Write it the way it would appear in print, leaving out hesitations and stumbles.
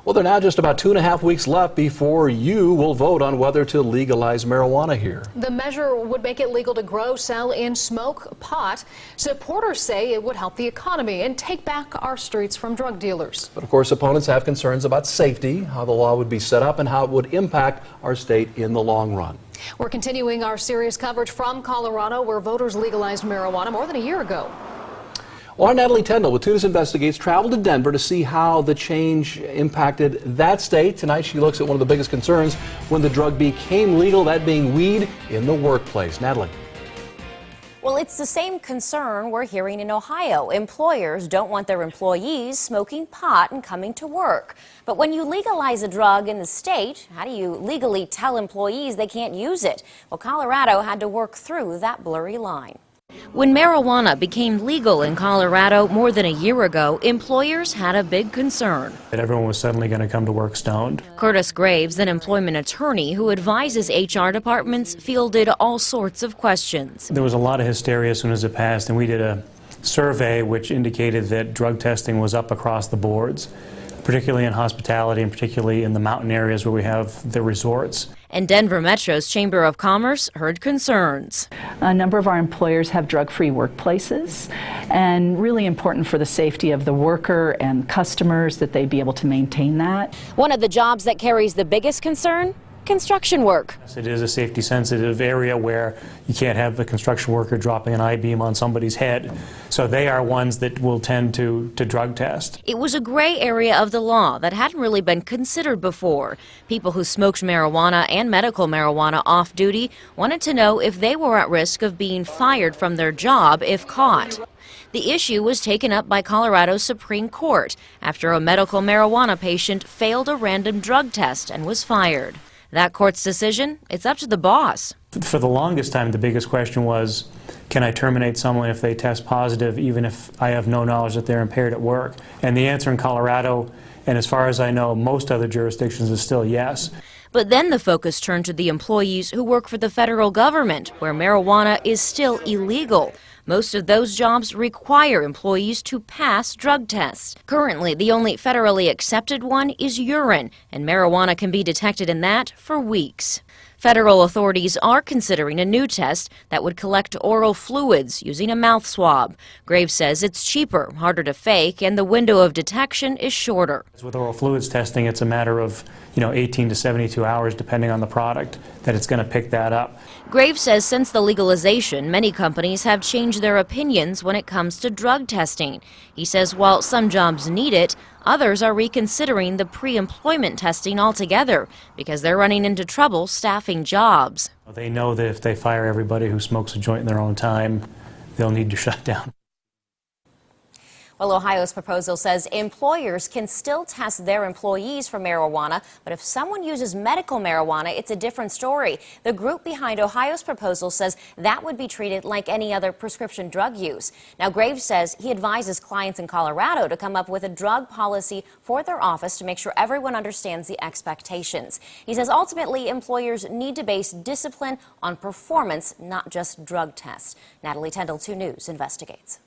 Well, there are now just about 2.5 weeks left before you will vote on whether to legalize marijuana here. The measure would make it legal to grow, sell, and smoke pot. Supporters say it would help the economy and take back our streets from drug dealers. But of course, opponents have concerns about safety, how the law would be set up, and how it would impact our state in the long run. We're continuing our series coverage from Colorado, where voters legalized marijuana more than a year ago. Well, our Natalie Tendall with 2 News Investigates traveled to Denver to see how the change impacted that state. Tonight she looks at one of the biggest concerns when the drug became legal, that being weed in the workplace. Natalie. Well, it's the same concern we're hearing in Ohio. Employers don't want their employees smoking pot and coming to work. But when you legalize a drug in the state, how do you legally tell employees they can't use it? Well, Colorado had to work through that blurry line. When marijuana became legal in Colorado more than a year ago, employers had a big concern. That everyone was suddenly going to come to work stoned. Curtis Graves, an employment attorney who advises HR departments, fielded all sorts of questions. There was a lot of hysteria as soon as it passed, and we did a survey which indicated that drug testing was up across the boards, particularly in hospitality and particularly in the mountain areas where we have the resorts. And Denver Metro's Chamber of Commerce heard concerns. A number of our employers have drug-free workplaces, and really important for the safety of the worker and customers that they be able to maintain that. One of the jobs that carries the biggest concern? Construction work. It is a safety sensitive area where you can't have a construction worker dropping an I-beam on somebody's head. So they are ones that will tend to drug test. It was a gray area of the law that hadn't really been considered before. People who smoked marijuana and medical marijuana off duty wanted to know if they were at risk of being fired from their job if caught. The issue was taken up by Colorado's Supreme Court after a medical marijuana patient failed a random drug test and was fired. That court's decision, it's up to the boss. For the longest time, the biggest question was, can I terminate someone if they test positive, even if I have no knowledge that they're impaired at work? And the answer in Colorado, and as far as I know, most other jurisdictions, is still yes. But then the focus turned to the employees who work for the federal government, where marijuana is still illegal. Most of those jobs require employees to pass drug tests. Currently, the only federally accepted one is urine, and marijuana can be detected in that for weeks. Federal authorities are considering a new test that would collect oral fluids using a mouth swab. Graves says it's cheaper, harder to fake, and the window of detection is shorter. With oral fluids testing, it's a matter of 18 to 72 hours, depending on the product, that it's going to pick that up. Graves says since the legalization, many companies have changed their opinions when it comes to drug testing. He says while some jobs need it, others are reconsidering the pre-employment testing altogether because they're running into trouble staffing jobs. They know that if they fire everybody who smokes a joint in their own time, they'll need to shut down. Well, Ohio's proposal says employers can still test their employees for marijuana, but if someone uses medical marijuana, it's a different story. The group behind Ohio's proposal says that would be treated like any other prescription drug use. Now, Graves says he advises clients in Colorado to come up with a drug policy for their office to make sure everyone understands the expectations. He says ultimately employers need to base discipline on performance, not just drug tests. Natalie Tendall, 2 News investigates.